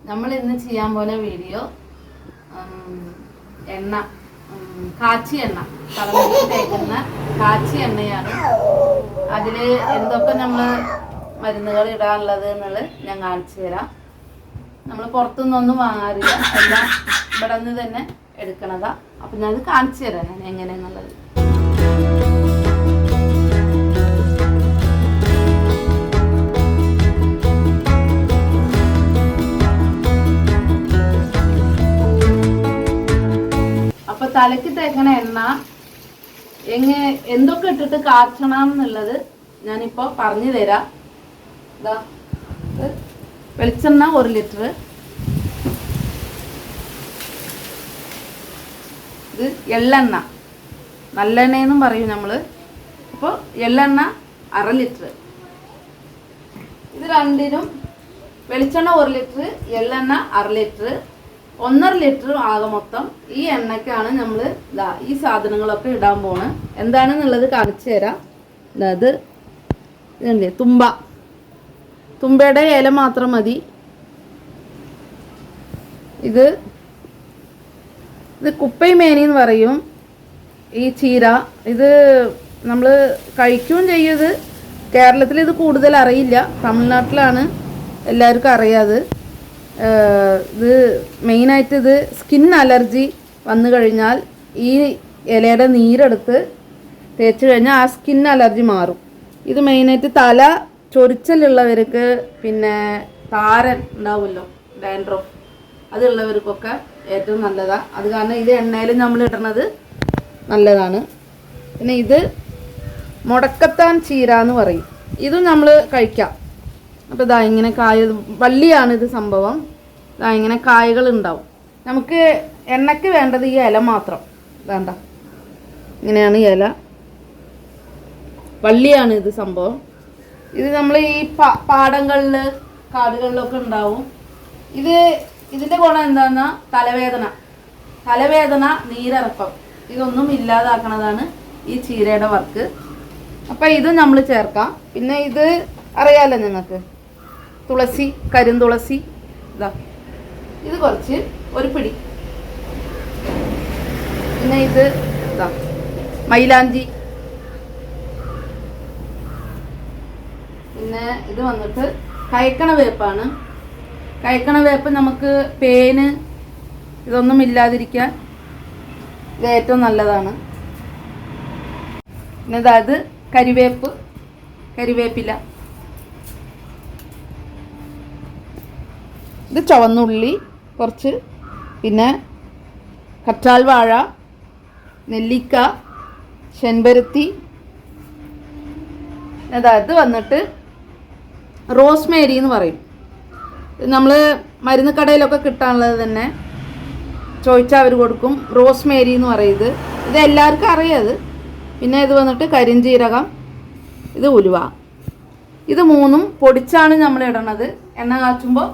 നമ്മൾ ഇന്ന് ചെയ്യാൻ പോകുന്ന വീഡിയോ എണ്ണ കാച്ചി എണ്ണ തലമുടി തേക്കുന്ന കാച്ചി എണ്ണയാണ്. അതിൽ എന്തൊക്കെ നമ്മൾ മരുന്നുകൾ ഇടാനുള്ളത് എന്നുള്ളത് ഞാൻ കാണിച്ചു തരാം. നമ്മൾ പുറത്തുനിന്നൊന്നും വാങ്ങാറില്ല, എല്ലാം ഇവിടെ നിന്ന് തന്നെ എടുക്കണതാ. അപ്പം ഞാനത് കാണിച്ചു തരാം ഞാൻ എങ്ങനെയെന്നുള്ളത്. അപ്പൊ തലയ്ക്ക് തേക്കണ എണ്ണ എന്തൊക്കെ ഇട്ടിട്ട് കാച്ചണം എന്നുള്ളത് ഞാനിപ്പോൾ പറഞ്ഞു തരാം. ഇതാ വെളിച്ചെണ്ണ 1 ലിറ്റർ, ഇത് എള്ളെണ്ണ, നല്ലെണ്ണയെന്നും പറയും നമ്മൾ. അപ്പോൾ എള്ളെണ്ണ 1/2 ലിറ്റർ. ഇത് രണ്ടിനും വെളിച്ചെണ്ണ 1 ലിറ്റർ, എള്ളെണ്ണ 1/2 ലിറ്റർ, 1.5 ലിറ്റർ ആകെ മൊത്തം. ഈ എണ്ണയ്ക്കാണ് നമ്മൾ ഈ സാധനങ്ങളൊക്കെ ഇടാൻ പോണ്. എന്താണെന്നുള്ളത് കാണിച്ചു തരാം. ഇത് ഇതുണ്ട്, തുമ്പയുടെ ഇല മാത്രം മതി. ഇത് കുപ്പൈമേനി എന്ന് പറയും ഈ ചീര. ഇത് നമ്മൾ കഴിക്കുകയും ചെയ്യത്. കേരളത്തിൽ ഇത് കൂടുതൽ അറിയില്ല, തമിഴ്നാട്ടിലാണ് എല്ലാവർക്കും അറിയാത്. ഇത് മെയിനായിട്ട് ഇത് സ്കിൻ അലർജി വന്നു കഴിഞ്ഞാൽ ഈ ഇലയുടെ നീരെടുത്ത് തേച്ച് കഴിഞ്ഞാൽ ആ സ്കിൻ അലർജി മാറും. ഇത് മെയിനായിട്ട് തല ചൊറിച്ചലുള്ളവർക്ക്, പിന്നെ താരൻ ഉണ്ടാവുമല്ലോ, ഡാൻഡ്രഫ്, അതുള്ളവർക്കൊക്കെ ഏറ്റവും നല്ലതാണ്. അത് കാരണം ഇത് എണ്ണയിൽ നമ്മൾ ഇടുന്നത് നല്ലതാണ്. പിന്നെ ഇത് മുടക്കത്താൻ ചീര എന്ന് പറയും, ഇതും നമ്മൾ കഴിക്കാം. അപ്പോൾ ഇതാ ഇങ്ങനെ വള്ളിയാണിത് സംഭവം. ഇതാ ഇങ്ങനെ കായകൾ ഉണ്ടാവും. നമുക്ക് എണ്ണയ്ക്ക് വേണ്ടത് ഈ ഇല മാത്രം. വേണ്ട, ഇങ്ങനെയാണ് ഇല, വള്ളിയാണ് ഇത് സംഭവം. ഇത് നമ്മൾ ഈ പാടങ്ങളിൽ കാടുകളിലൊക്കെ ഉണ്ടാവും. ഇതിൻ്റെ ഗുണം എന്താണെന്നാ തലവേദന, നീരിറക്കം, ഇതൊന്നും ഇല്ലാതാക്കണതാണ് ഈ ചീരയുടെ വർക്ക്. അപ്പം ഇത് നമ്മൾ ചേർക്കാം. പിന്നെ ഇത് അറിയാലോ നിങ്ങൾക്ക്, തുളസി, കരിന്തുളസി, ഇതാ ഇത് കുറച്ച്, ഒരു പിടി. പിന്നെ ഇത് ഇതാ മൈലാഞ്ചി. പിന്നെ ഇത് വന്നിട്ട് കയക്കണ വേപ്പാണ്. കയക്കണ വേപ്പ് നമുക്ക് പേന് ഇതൊന്നും ഇല്ലാതിരിക്കാൻ ഇത് ഏറ്റവും നല്ലതാണ്. പിന്നെ അതായത് കരിവേപ്പില, ഇത് ചുവന്നുള്ളി കുറച്ച്, പിന്നെ കറ്റാൽ വാഴ, നെല്ലിക്ക, ചെമ്പരത്തി. അതായത് വന്നിട്ട് റോസ്മേരി എന്ന് പറയും. നമ്മൾ മരുന്ന് കടയിലൊക്കെ കിട്ടാനുള്ളത് തന്നെ, ചോദിച്ചാൽ അവർ കൊടുക്കും. റോസ്മേരി എന്ന് പറയുന്നത് ഇത് എല്ലാവർക്കും അറിയാത്. പിന്നെ ഇത് വന്നിട്ട് കരിഞ്ജീരകം, ഇത് ഉലുവ. ഇത് മൂന്നും പൊടിച്ചാണ് നമ്മൾ ഇടണത്. എണ്ണ കാച്ചുമ്പോൾ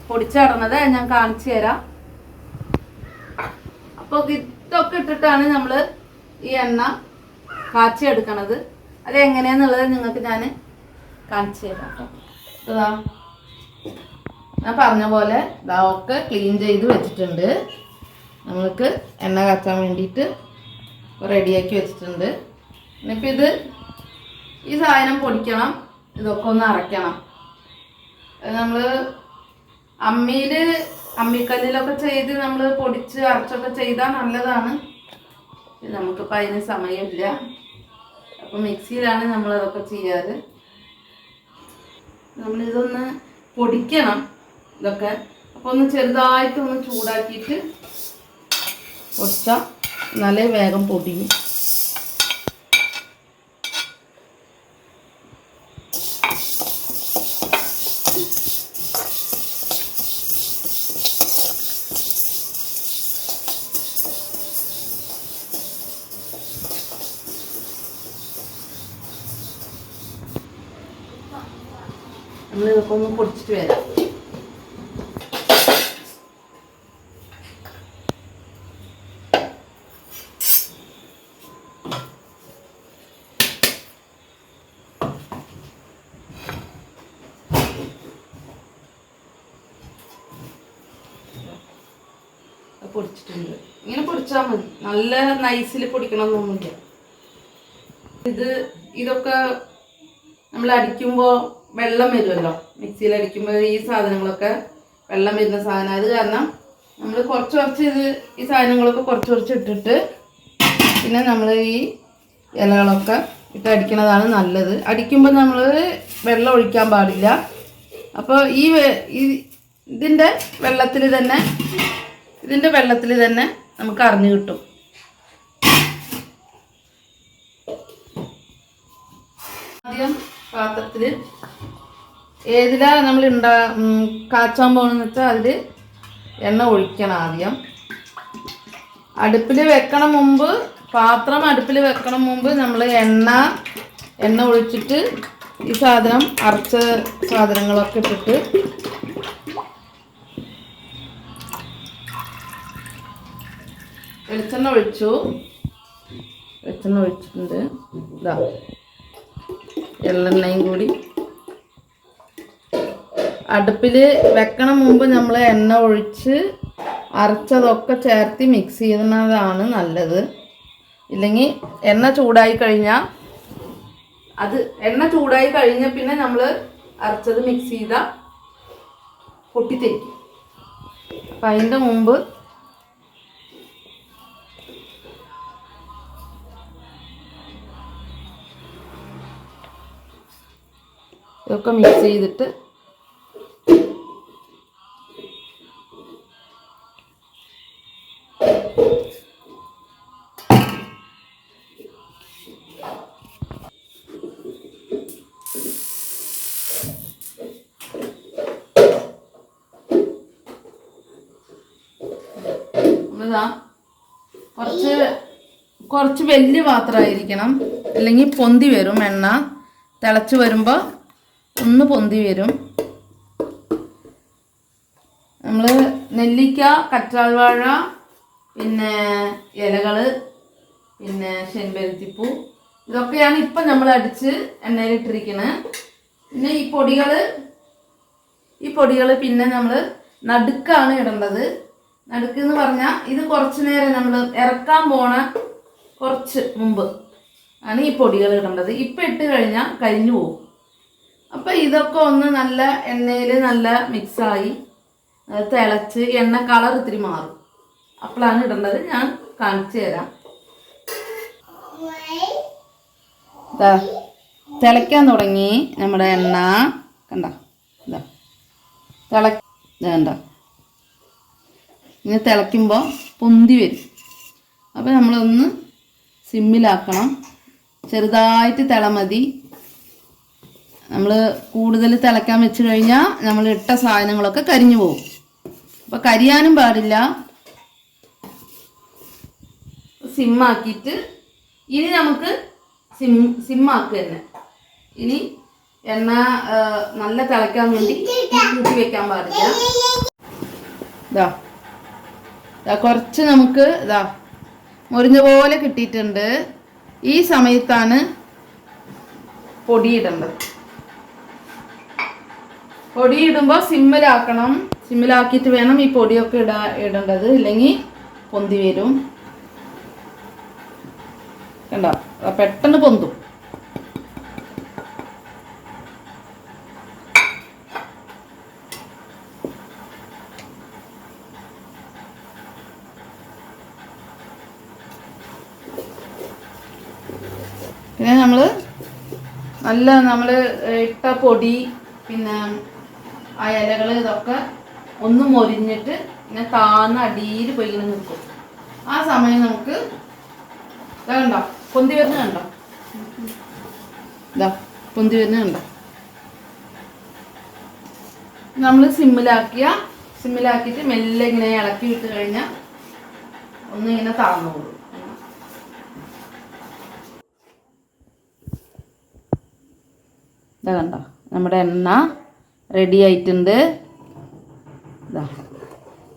പൊടിച്ചിടണത് ഞാൻ കാണിച്ചു തരാം. അപ്പോൾ ഇതൊക്കെ ഇട്ടിട്ടാണ് നമ്മൾ ഈ എണ്ണ കാച്ചി എടുക്കണത്. അത് എങ്ങനെയാന്നുള്ളത് നിങ്ങൾക്ക് ഞാൻ കാണിച്ചു തരാം. ഇതാ ഞാൻ പറഞ്ഞ പോലെ ഇതൊക്കെ ക്ലീൻ ചെയ്ത് വെച്ചിട്ടുണ്ട്. നമ്മൾക്ക് എണ്ണ കാച്ചാൻ വേണ്ടിയിട്ട് റെഡിയാക്കി വെച്ചിട്ടുണ്ട്. ഇനിയിപ്പോൾ ഈ സാധനം പൊടിക്കണം, ഇതൊക്കെ ഒന്ന് അരയ്ക്കണം. നമ്മൾ അമ്മിക്കല്ലിലൊക്കെ ചെയ്ത് നമ്മൾ പൊടിച്ച് അരച്ചൊക്കെ ചെയ്താൽ നല്ലതാണ്. നമുക്കിപ്പോൾ അതിന് സമയമില്ല. അപ്പോൾ മിക്സിയിലാണ് നമ്മളതൊക്കെ ചെയ്യാറ്. നമ്മളിതൊന്ന് പൊടിക്കണം ഇതൊക്കെ. അപ്പോൾ ഒന്ന് ചെറുതായിട്ടൊന്ന് ചൂടാക്കിയിട്ട് പൊടിച്ചാൽ നല്ല വേഗം പൊടിയും. നമ്മളിതൊക്കെ ഒന്ന് പൊടിച്ചിട്ട് വരാം. പൊടിച്ചിട്ടുണ്ട്. ഇങ്ങനെ പൊടിച്ചാൽ മതി, നല്ല നൈസിൽ പൊടിക്കണമെന്നൊന്നുമില്ല. ഇതൊക്കെ നമ്മൾ അടിക്കുമ്പോൾ വെള്ളം വരുമല്ലോ, മിക്സിയിൽ അടിക്കുമ്പോൾ ഈ സാധനങ്ങളൊക്കെ വെള്ളം വരുന്ന സാധനം. അത് കാരണം നമ്മൾ കുറച്ച് ഈ സാധനങ്ങളൊക്കെ കുറച്ച് ഇട്ടിട്ട് പിന്നെ നമ്മൾ ഈ ഇലകളൊക്കെ ഇട്ട് അടിക്കുന്നതാണ് നല്ലത്. അടിക്കുമ്പോൾ നമ്മൾ വെള്ളം ഒഴിക്കാൻ പാടില്ല. അപ്പോൾ ഇതിൻ്റെ വെള്ളത്തിൽ തന്നെ നമുക്ക് അറിഞ്ഞു കിട്ടും. ആദ്യം പാത്രത്തിൽ ഏതിലാ നമ്മൾ കാച്ചാൻ പോകണമെന്ന് വെച്ചാൽ അതിൽ എണ്ണ ഒഴിക്കണം. ആദ്യം പാത്രം അടുപ്പിൽ വെക്കണം മുമ്പ് നമ്മൾ എണ്ണ ഒഴിച്ചിട്ട് ഈ സാധനം അരച്ച സാധനങ്ങളൊക്കെ ഇട്ടിട്ട് വെളിച്ചെണ്ണ ഒഴിച്ചിട്ടുണ്ട്. ഇതാ എള്ളെണ്ണയും കൂടി അടുപ്പിൽ വെക്കണം മുമ്പ് നമ്മൾ എണ്ണ ഒഴിച്ച് അരച്ചതൊക്കെ ചേർത്ത് മിക്സ് ചെയ്യുന്നതാണ് നല്ലത്. ഇല്ലെങ്കിൽ എണ്ണ ചൂടായി കഴിഞ്ഞാൽ പിന്നെ നമ്മൾ അരച്ചത് മിക്സ് ചെയ്താൽ പൊട്ടിത്തെറിക്കും. അപ്പം അതിൻ്റെ മുമ്പ് ഇതൊക്കെ മിക്സ് ചെയ്തിട്ട് കുറച്ച് വലിയ പാത്രമായിരിക്കണം, അല്ലെങ്കിൽ പൊന്തി വരും. എണ്ണ തിളച്ച് വരുമ്പോൾ ഒന്ന് പൊന്തി വരും. നമ്മൾ നെല്ലിക്ക, കറ്റാർവാഴ, പിന്നെ ഇലകൾ, പിന്നെ ചെമ്പരത്തിപ്പൂ, ഇതൊക്കെയാണ് ഇപ്പം നമ്മൾ അടിച്ച് എണ്ണയിലിട്ടിരിക്കുന്നത്. പിന്നെ ഈ പൊടികൾ പിന്നെ നമ്മൾ നടുക്കാണ് ഇടേണ്ടത്. നടുക്ക് എന്ന് പറഞ്ഞാൽ ഇത് കുറച്ച് നേരം നമ്മൾ ഇറക്കാൻ പോണ കുറച്ച് മുമ്പ് ആണ് ഈ പൊടികൾ ഇടേണ്ടത്. ഇപ്പം ഇട്ട് കഴിഞ്ഞാൽ കരിഞ്ഞു പോകും. അപ്പം ഇതൊക്കെ ഒന്ന് നല്ല എണ്ണയിൽ നല്ല മിക്സായി തിളച്ച് എണ്ണ കളർ ഇത്തിരി മാറും. അപ്പോഴാണ് ഇടേണ്ടത്. ഞാൻ കാണിച്ചു തരാം. തിളയ്ക്കാൻ തുടങ്ങി നമ്മുടെ എണ്ണ. കണ്ട കണ്ട ഇങ്ങനെ തിളയ്ക്കുമ്പോൾ പൊന്തി വരും. അപ്പോൾ നമ്മളൊന്ന് സിമ്മിലാക്കണം. ചെറുതായിട്ട് തിള മതി. നമ്മൾ കൂടുതൽ തിളയ്ക്കാൻ വെച്ച് കഴിഞ്ഞാൽ നമ്മൾ ഇട്ട സാധനങ്ങളൊക്കെ കരിഞ്ഞു പോകും. അപ്പോൾ കരിയാനും പാടില്ല. സിമ്മാക്കിയിട്ട് ഇനി നമുക്ക് സിമ്മാക്കുക തന്നെ. ഇനി എണ്ണ നല്ല തിളയ്ക്കാൻ വേണ്ടി കൂട്ടി വെക്കാൻ പാടില്ല. കുറച്ച് നമുക്ക് മുറിഞ്ഞ പോലെ കിട്ടിയിട്ടുണ്ട്. ഈ സമയത്താണ് പൊടിയിടേണ്ടത്. പൊടിയിടുമ്പോൾ സിമ്മിലാക്കണം. സിമ്മിലാക്കിയിട്ട് വേണം ഈ പൊടിയൊക്കെ ഇടേണ്ടത്, ഇല്ലെങ്കിൽ പൊന്തി വരും. കണ്ടോ, പെട്ടെന്ന് പൊന്തും. പിന്നെ നമ്മൾ ഇട്ട പൊടി, പിന്നെ ആ ഇലകൾ, ഇതൊക്കെ ഒന്ന് മൊരിഞ്ഞിട്ട് ഇങ്ങനെ താന്ന അടിയിൽ പോയി ഇങ്ങനെ നിൽക്കും. ആ സമയം നമുക്ക് കണ്ടോ പൊന്തി വരുന്ന കണ്ടോ, പൊന്തി വരുന്ന കണ്ടോ. നമ്മൾ സിമ്മിലാക്കിയിട്ട് മെല്ലെ ഇങ്ങനെ ഇളക്കി വിട്ട് കഴിഞ്ഞാൽ ഒന്നിങ്ങനെ താന്നോളൂ. കണ്ടോ നമ്മുടെ എണ്ണ റെഡി ആയിട്ടുണ്ട്.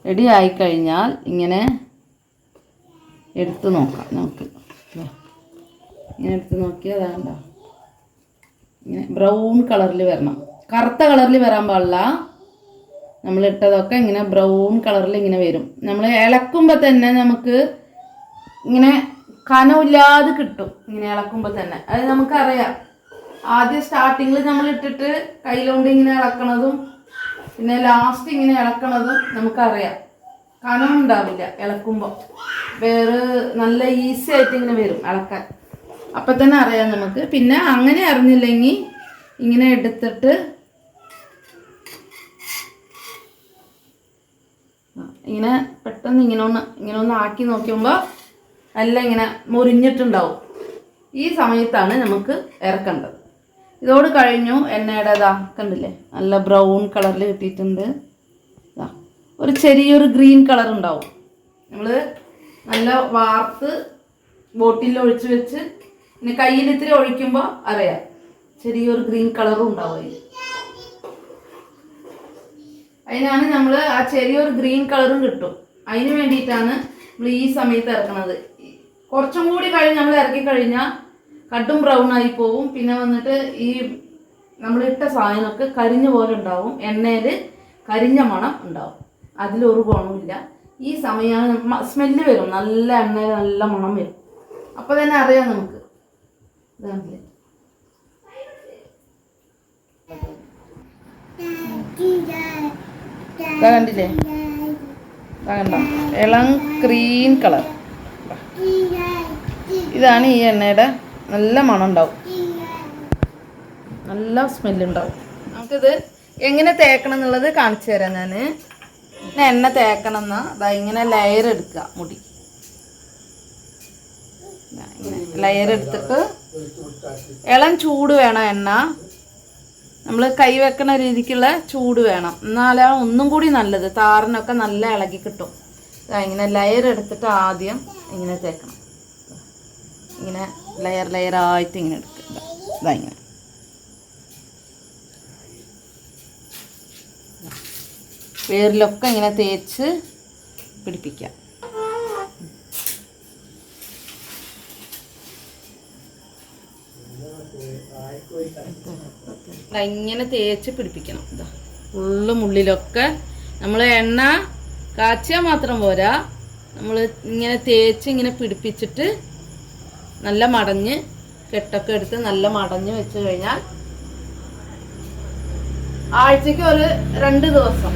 റെഡി ആയിക്കഴിഞ്ഞാൽ ഇങ്ങനെ എടുത്ത് നോക്കാം. നമുക്ക് ഇങ്ങനെ എടുത്ത് നോക്കിയാൽ അതാണ്ടോ ഇങ്ങനെ ബ്രൗൺ കളറിൽ വരണം. കറുത്ത കളറിൽ വരാൻ പാടില്ല. നമ്മളിട്ടതൊക്കെ ഇങ്ങനെ ബ്രൗൺ കളറിൽ ഇങ്ങനെ വരും. നമ്മൾ ഇളക്കുമ്പോൾ തന്നെ നമുക്ക് ഇങ്ങനെ കനമില്ലാതെ കിട്ടും. ഇങ്ങനെ ഇളക്കുമ്പോൾ തന്നെ അത് നമുക്കറിയാം. ആദ്യം സ്റ്റാർട്ടിങ്ങിൽ നമ്മൾ ഇട്ടിട്ട് കയ്യിലുകൊണ്ട് ഇങ്ങനെ ഇളക്കണതും പിന്നെ ലാസ്റ്റ് ഇങ്ങനെ ഇളക്കണതും നമുക്കറിയാം. കനം ഉണ്ടാവില്ല ഇളക്കുമ്പോൾ. വേറെ നല്ല ഈസി ആയിട്ട് ഇങ്ങനെ വരും ഇളക്കാൻ. അപ്പം തന്നെ അറിയാം നമുക്ക്. പിന്നെ അങ്ങനെ അറിഞ്ഞില്ലെങ്കിൽ ഇങ്ങനെ എടുത്തിട്ട് ഇങ്ങനെ പെട്ടെന്ന് ഇങ്ങനെ ഒന്ന് ആക്കി നോക്കുമ്പോൾ എല്ലാം ഇങ്ങനെ മുറിഞ്ഞിട്ടുണ്ടാവും. ഈ സമയത്താണ് നമുക്ക് ഇറക്കേണ്ടത്. ഇതോട് കഴിഞ്ഞു. എണ്ണയുടെ ഇതാ കണ്ടില്ലേ, നല്ല ബ്രൗൺ കളറിൽ കിട്ടിയിട്ടുണ്ട്. ഒരു ചെറിയൊരു ഗ്രീൻ കളർ ഉണ്ടാവും. നമ്മൾ നല്ല വാർത്ത് ബോട്ടിലിൽ ഒഴിച്ച് വെച്ച് പിന്നെ കയ്യിൽ ഇത്തിരി ഒഴിക്കുമ്പോൾ അറിയാം ചെറിയൊരു ഗ്രീൻ കളറും ഉണ്ടാവും. അതിനാണ് നമ്മൾ ആ ചെറിയൊരു ഗ്രീൻ കളറും കിട്ടും. അതിന് വേണ്ടിയിട്ടാണ് നമ്മൾ ഈ സമയത്ത് ഇറക്കണത്. കുറച്ചും കൂടി കഴിഞ്ഞ് നമ്മൾ ഇറക്കി കഴിഞ്ഞാൽ കടും ബ്രൗൺ ആയി പോവും. പിന്നെ വന്നിട്ട് ഈ നമ്മളിട്ട സാധനമൊക്കെ കരിഞ്ഞ പോലെ ഉണ്ടാവും. എണ്ണയിൽ കരിഞ്ഞ മണം ഉണ്ടാവും. അതിലൊരു ഗുണമില്ല. ഈ സമയമാണ് സ്മെല്ല് വരും. നല്ല എണ്ണയിൽ നല്ല മണം വരും. അപ്പോൾ തന്നെ അറിയാം നമുക്ക്. ഇതാണല്ലേ കണ്ടില്ലേ, കണ്ടോ ഇളം ഗ്രീൻ കളർ. ഇതാണ് ഈ എണ്ണയുടെ നല്ല മണം ഉണ്ടാവും, നല്ല സ്മെല്ലുണ്ടാവും. നമുക്കിത് എങ്ങനെ തേക്കണം എന്നുള്ളത് കാണിച്ചു തരാം. ഞാൻ എണ്ണ തേക്കണം എന്നാ അതാ ഇങ്ങനെ ലെയർ എടുക്കുക. മുടി ലെയർ എടുത്തിട്ട് ഇളം ചൂട് വേണം. എണ്ണ നമ്മൾ കൈ വെക്കണ രീതിക്കുള്ള ചൂട് വേണം. എന്നാലാണ് ഒന്നും കൂടി നല്ലത്. താറിനൊക്കെ നല്ല ഇളകി കിട്ടും. ഇങ്ങനെ ലെയർ എടുത്തിട്ട് ആദ്യം ഇങ്ങനെ തേക്കണം. ഇങ്ങനെ ലെയറായിട്ട് ഇങ്ങനെ എടുക്കുക. ഇങ്ങനെ വേരിലൊക്കെ ഇങ്ങനെ തേച്ച് പിടിപ്പിക്കാം. ഇങ്ങനെ തേച്ച് പിടിപ്പിക്കണം. ഇതാ ഫുള്ള് മുള്ളിലൊക്കെ നമ്മൾ എണ്ണ കാച്ചിയാൽ മാത്രം പോരാ, നമ്മൾ ഇങ്ങനെ തേച്ച് ഇങ്ങനെ പിടിപ്പിച്ചിട്ട് നല്ല മടഞ്ഞ് കെട്ടൊക്കെ എടുത്ത് നല്ല മടഞ്ഞ് വെച്ച് കഴിഞ്ഞാൽ ആഴ്ചക്ക് ഒരു 2 ദിവസം.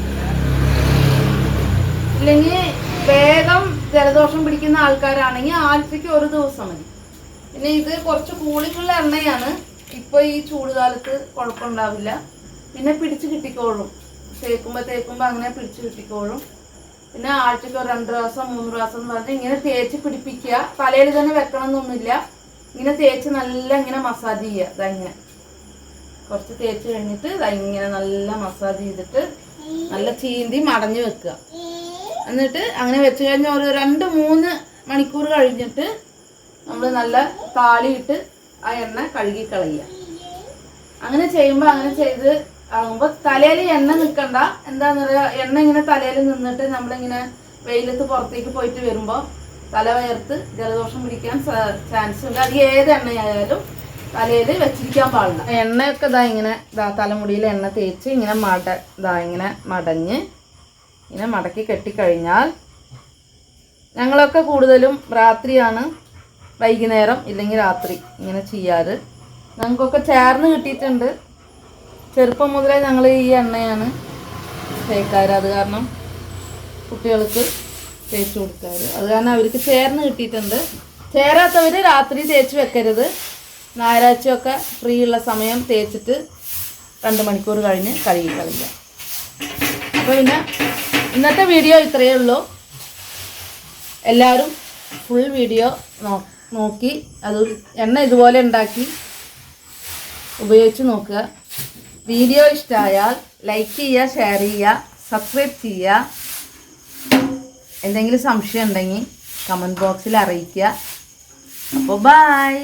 ഇല്ലെങ്കിൽ വേഗം ജലദോഷം പിടിക്കുന്ന ആൾക്കാരാണെങ്കിൽ ആഴ്ചക്ക് 1 ദിവസം മതി. പിന്നെ ഇത് കുറച്ച് കൂളിങ്ങുള്ള എണ്ണയാണ്. ഇപ്പോൾ ഈ ചൂടുകാലത്ത് കുഴപ്പമുണ്ടാവില്ല. പിന്നെ പിടിച്ച് കിട്ടിക്കോളും. തേക്കുമ്പോൾ അങ്ങനെ പിടിച്ച് കിട്ടിക്കോളും. പിന്നെ ആഴ്ചക്ക് 2 ദിവസം 3 ദിവസം എന്ന് പറഞ്ഞാൽ ഇങ്ങനെ തേച്ച് പിടിപ്പിക്കുക. തലയിൽ തന്നെ വെക്കണം എന്നൊന്നുമില്ല. ഇങ്ങനെ തേച്ച് നല്ല ഇങ്ങനെ മസാജ് ചെയ്യുക. ഇതങ്ങനെ കുറച്ച് തേച്ച് കഴിഞ്ഞിട്ട് ഇങ്ങനെ നല്ല മസാജ് ചെയ്തിട്ട് നല്ല ചീന്തി മടഞ്ഞ് വെക്കുക. എന്നിട്ട് അങ്ങനെ വെച്ച് കഴിഞ്ഞാൽ ഒരു 2-3 മണിക്കൂർ കഴിഞ്ഞിട്ട് നമ്മൾ നല്ല താളിയിട്ട് ആ എണ്ണ കഴുകി കളയുക. അങ്ങനെ ചെയ്യുമ്പോൾ അങ്ങനെ ചെയ്ത് ആകുമ്പോൾ തലയിൽ എണ്ണ നിൽക്കണ്ട. എന്താന്ന് പറയുക, എണ്ണ ഇങ്ങനെ തലയിൽ നിന്നിട്ട് നമ്മളിങ്ങനെ വെയിലത്ത് പുറത്തേക്ക് പോയിട്ട് വരുമ്പോൾ തലവയർത്ത് ജലദോഷം പിടിക്കാൻ ചാൻസ് ഉണ്ട്. അത് ഏത് എണ്ണയായാലും തലയിൽ വെച്ചിരിക്കാൻ പാടില്ല. എണ്ണയൊക്കെ ഇങ്ങനെ തലമുടിയിൽ എണ്ണ തേച്ച് ഇങ്ങനെ ഇങ്ങനെ മടഞ്ഞ് ഇങ്ങനെ മടക്കി കെട്ടിക്കഴിഞ്ഞാൽ, ഞങ്ങളൊക്കെ കൂടുതലും രാത്രിയാണ്, വൈകുന്നേരം ഇല്ലെങ്കിൽ രാത്രി ഇങ്ങനെ ചെയ്യാറ്. ഞങ്ങൾക്കൊക്കെ ചേർന്ന് കിട്ടിയിട്ടുണ്ട്. ചെറുപ്പം മുതലേ ഞങ്ങൾ ഈ എണ്ണയാണ് തേക്കാറ്. അത് കാരണം കുട്ടികൾക്ക് തേച്ച് കൊടുക്കാറ്. അത് കാരണം അവർക്ക് ചേർന്ന് കിട്ടിയിട്ടുണ്ട്. ചേരാത്തവർ രാത്രി തേച്ച് വെക്കരുത്. ഞായറാഴ്ചയൊക്കെ ഫ്രീ ഉള്ള സമയം തേച്ചിട്ട് 2 മണിക്കൂർ കഴിഞ്ഞ് കഴുകി കളയുക. അപ്പോൾ പിന്നെ ഇന്നത്തെ വീഡിയോ ഇത്രയേ ഉള്ളൂ. എല്ലാവരും ഫുൾ വീഡിയോ നോക്കി അത് എണ്ണ ഇതുപോലെ ഉണ്ടാക്കി ഉപയോഗിച്ച് നോക്കുക. വീഡിയോ ഇഷ്ടമായാൽ ലൈക്ക് ചെയ്യുക, ഷെയർ ചെയ്യുക, സബ്സ്ക്രൈബ് ചെയ്യുക. എന്തെങ്കിലും സംശയം ഉണ്ടെങ്കിൽ കമൻറ്റ് ബോക്സിൽ അറിയിക്കുക. അപ്പോൾ ബൈ.